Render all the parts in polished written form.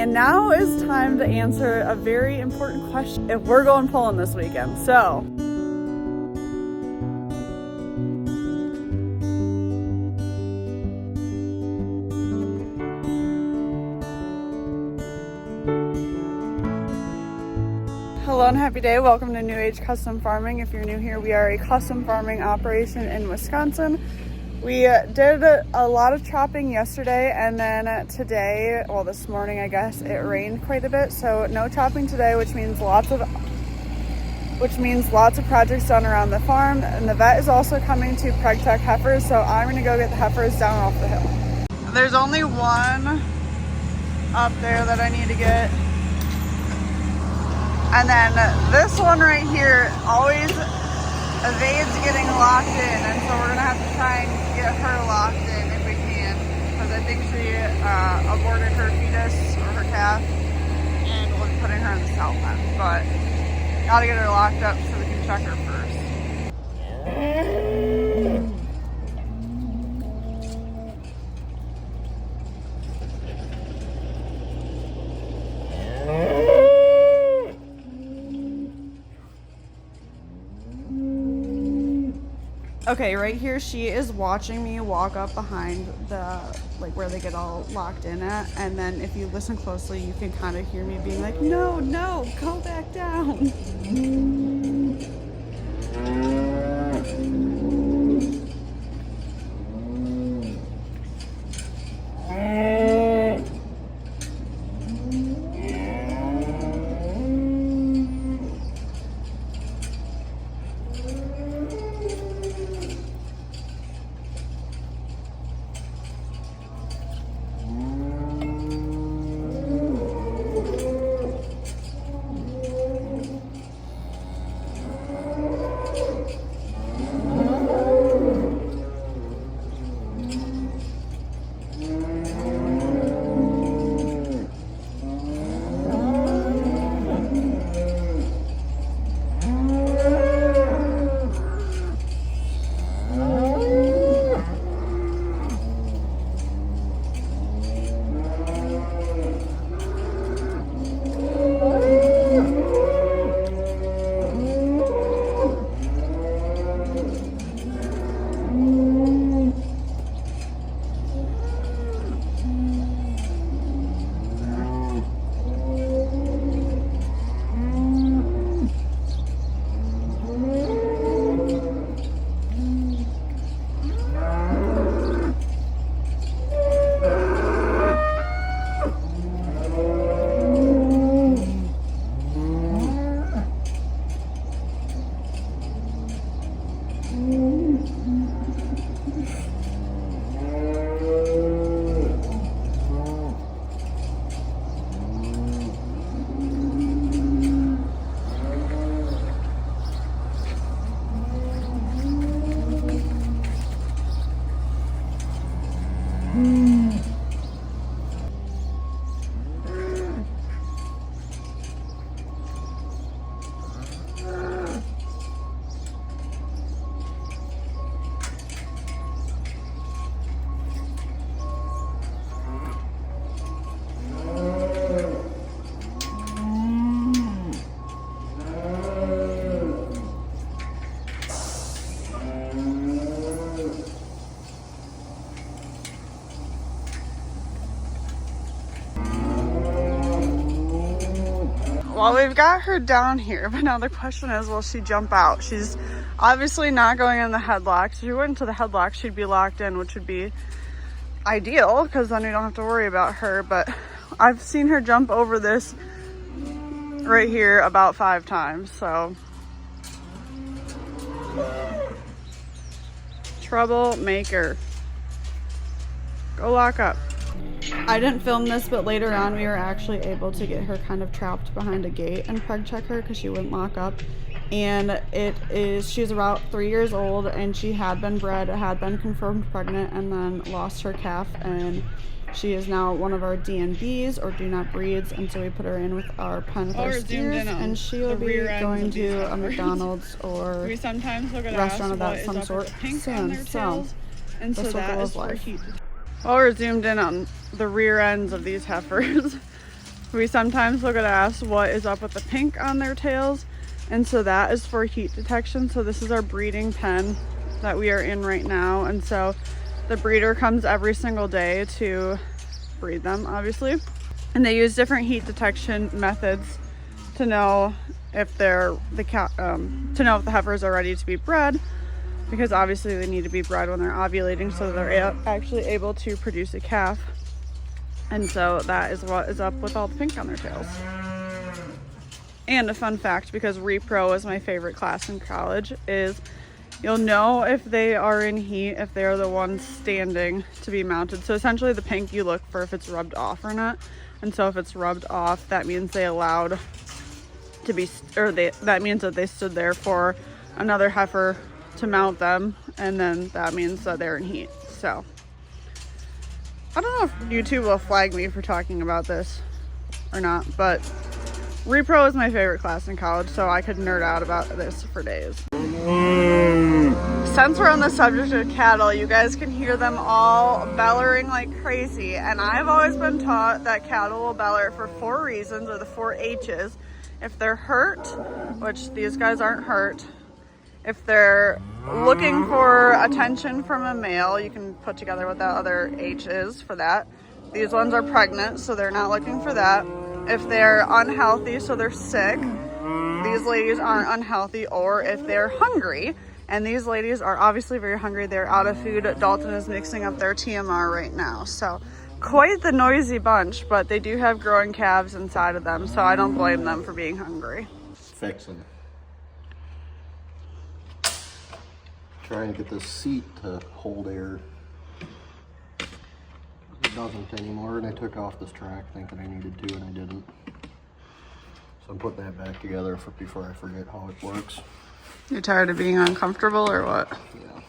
And now is time to answer a very important question if we're going pulling this weekend. So hello and happy day. Welcome to New Age Custom Farming. If you're new here, we are a custom farming operation in Wisconsin. We did a lot of chopping yesterday, and then today, well, this morning, I guess, it rained quite a bit. So no chopping today, which means lots of projects done around the farm. And the vet is also coming to preg check heifers, so I'm gonna go get the heifers down off the hill. There's only one up there that I need to get. And then this one right here always evades getting locked in, and so we're gonna have to try and get her locked in if we can, because I think she aborted her fetus or her calf, and we'll be putting her in the cell pen. But gotta get her locked up so we can check her first. Okay, right here she is watching me walk up behind the, like, where they get all locked in at, and then if you listen closely you can kind of hear me being like, no, go back down. Well, we've got her down here, but now the question is, will she jump out? She's obviously not going in the headlock. If she went into the headlock, she'd be locked in, which would be ideal, because then we don't have to worry about her. But I've seen her jump over this right here about 5 times, so. Troublemaker. Go lock up. I didn't film this, but later on we were actually able to get her kind of trapped behind a gate and preg check her because she wouldn't lock up. And she's about 3 years old, and she had been bred, had been confirmed pregnant, and then lost her calf, and she is now one of our DNBs, or do not breeds, and so we put her in with our pen with our steers, and she will be going to a McDonald's or we sometimes look at restaurant of that some sort soon. So and so that is life. Well, we're zoomed in on the rear ends of these heifers. we sometimes will get asked what is up with the pink on their tails. And so that is for heat detection. So this is our breeding pen that we are in right now. And so the breeder comes every single day to breed them, obviously. And they use different heat detection methods to know if they're to know if the heifers are ready to be bred, because obviously they need to be bred when they're ovulating so they're actually able to produce a calf. And so that is what is up with all the pink on their tails. And a fun fact, because repro is my favorite class in college, is you'll know if they are in heat if they are the ones standing to be mounted. So essentially the pink, you look for if it's rubbed off or not. And so if it's rubbed off, that means they allowed to be, that means that they stood there for another heifer to mount them, and then that means that they're in heat. So I don't know if YouTube will flag me for talking about this or not, but repro is my favorite class in college, so I could nerd out about this for days. Since we're on the subject of cattle, you guys can hear them all bellowing like crazy, and I've always been taught that cattle will bellow for 4 reasons, or the 4 H's. If they're hurt, which these guys aren't hurt. If they're looking for attention from a male, you can put together what that other H is for that. These ones are pregnant, so they're not looking for that. If they're unhealthy, so they're sick, these ladies aren't unhealthy. Or if they're hungry, and these ladies are obviously very hungry, they're out of food. Dalton is mixing up their TMR right now, so quite the noisy bunch, but they do have growing calves inside of them, so I don't blame them for being hungry. Fixing. Trying to get this seat to hold air. It doesn't anymore, and I took off this track thinking I needed to, and I didn't. So I'm putting that back together before I forget how it works. You're tired of being uncomfortable or what? Yeah.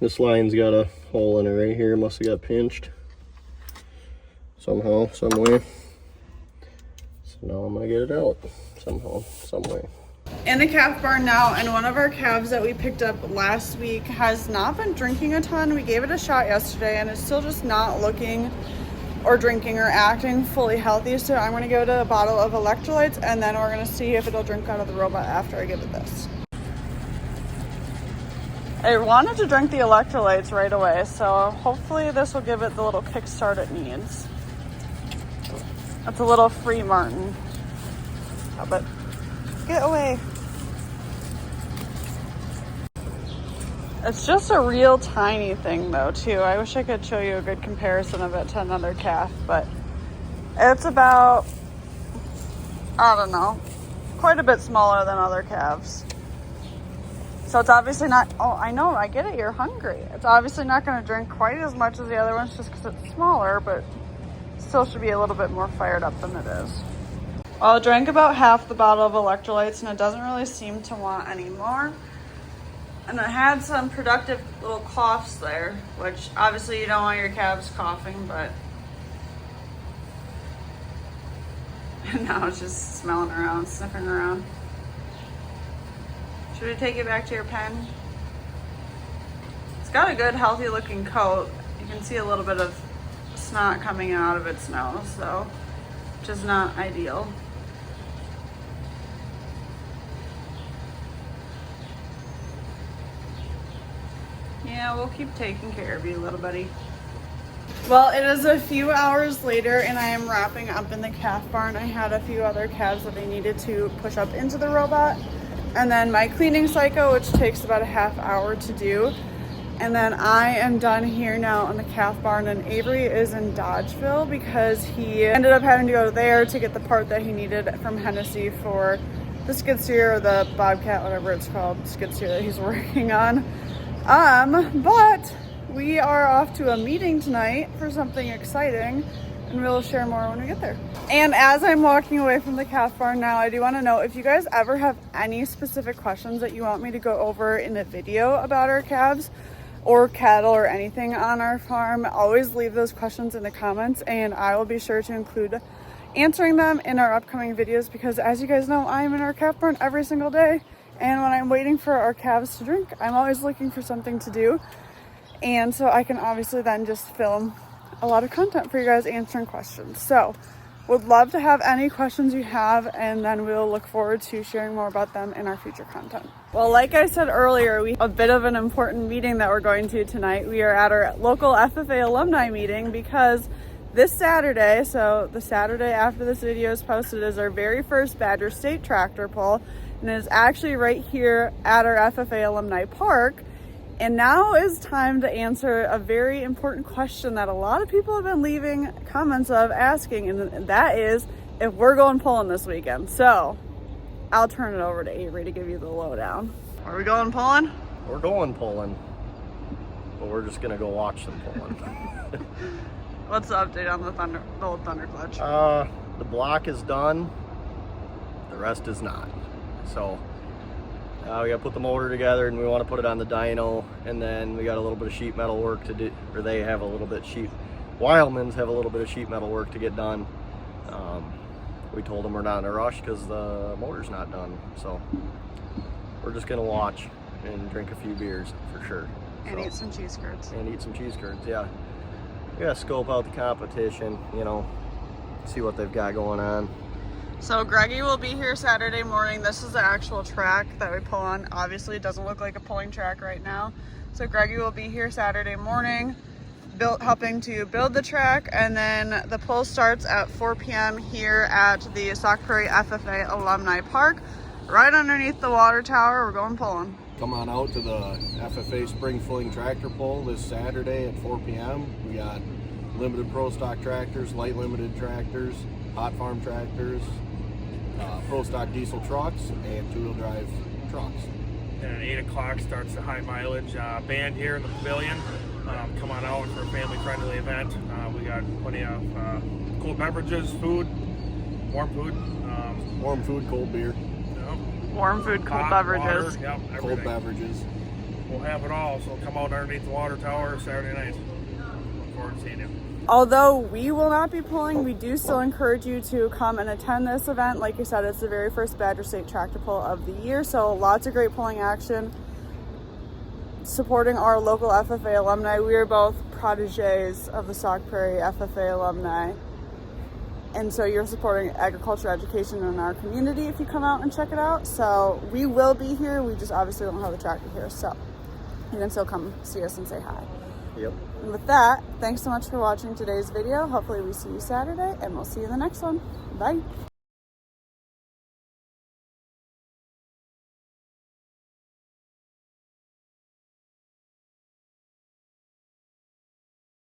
This line's got a hole in it right here. Must have got pinched somehow, some way. So now I'm gonna get it out somehow, some way. In the calf barn now, and one of our calves that we picked up last week has not been drinking a ton. We gave it a shot yesterday and it's still just not looking or drinking or acting fully healthy. So I'm gonna give it a bottle of electrolytes, and then we're gonna see if it'll drink out of the robot after I give it this. I wanted to drink the electrolytes right away, so hopefully this will give it the little kickstart it needs. That's a little free Martin. Oh, but get away. It's just a real tiny thing though too. I wish I could show you a good comparison of it to another calf, but it's about, I don't know, quite a bit smaller than other calves. So it's obviously not, oh, I know, I get it, you're hungry. It's obviously not going to drink quite as much as the other ones just because it's smaller, but still should be a little bit more fired up than it is. Well, I drank about half the bottle of electrolytes and it doesn't really seem to want any more. And I had some productive little coughs there, which obviously you don't want your calves coughing, but now it's just smelling around, sniffing around. Should we take it back to your pen? It's got a good, healthy looking coat. You can see a little bit of snot coming out of its nose, so, which is not ideal. Yeah, we'll keep taking care of you, little buddy. Well, it is a few hours later and I am wrapping up in the calf barn. I had a few other calves that I needed to push up into the robot. And then my cleaning cycle, which takes about a half hour to do. And then I am done here now in the calf barn, and Avery is in Dodgeville because he ended up having to go there to get the part that he needed from Hennessy for the skid steer or the Bobcat, whatever it's called, skid steer that he's working on. But we are off to a meeting tonight for something exciting, and we'll share more when we get there. And as I'm walking away from the calf barn now, I do want to know if you guys ever have any specific questions that you want me to go over in a video about our calves or cattle or anything on our farm, always leave those questions in the comments and I will be sure to include answering them in our upcoming videos, because as you guys know, I'm in our calf barn every single day, and when I'm waiting for our calves to drink, I'm always looking for something to do, and so I can obviously then just film a lot of content for you guys answering questions. So Would love to have any questions you have, and then we'll look forward to sharing more about them in our future content. Well, like I said earlier, we have a bit of an important meeting that we're going to tonight. We are at our local FFA alumni meeting because this Saturday, so the Saturday after this video is posted, is our very first Badger State tractor pull, and it is actually right here at our FFA Alumni Park. And now is time to answer a very important question that a lot of people have been leaving comments of asking, and that is if we're going pulling this weekend. So I'll turn it over to Avery to give you the lowdown. Are we going pulling? We're going pulling, but we're just gonna go watch them pulling. What's the update on the old Thunderclutch? The block is done. The rest is not. So we gotta put the motor together, and we want to put it on the dyno, and then we got a little bit of sheet metal work to do, or they have a little bit Wildmans have a little bit of sheet metal work to get done. We told them we're not in a rush because the motor's not done, so we're just gonna watch and drink a few beers for sure. And eat some cheese curds. And eat some cheese curds, yeah. We gotta scope out the competition, you know, see what they've got going on. So Greggy will be here Saturday morning. This is the actual track that we pull on. Obviously it doesn't look like a pulling track right now. So Greggy will be here Saturday morning, helping to build the track, and then the pull starts at 4 p.m. here at the Sauk Prairie FFA Alumni Park, right underneath the water tower. We're going pulling. Come on out to the FFA Spring FLING tractor pull this Saturday at 4 p.m. We got limited pro stock tractors, light limited tractors, hot farm tractors, pro stock diesel trucks, and two-wheel drive trucks. And at 8 o'clock starts the high mileage band here in the pavilion. Come on out for a family-friendly event. We got plenty of cold beverages, food, warm food. Warm food, cold beer, Warm food, cold hot beverages. water, yep, cold everything. beverages. We'll have it all, so come out underneath the water tower Saturday night. Look forward to seeing you. Although we will not be pulling, we do still encourage you to come and attend this event. Like you said, it's the very first Badger State tractor pull of the year, so lots of great pulling action. Supporting our local FFA alumni. We are both proteges of the Sauk Prairie FFA alumni. And so you're supporting agriculture education in our community if you come out and check it out. So we will be here. We just obviously don't have the tractor here. So you can still come see us and say hi. Yep. And with that, thanks so much for watching today's video. Hopefully we see you Saturday, and we'll see you in the next one. Bye.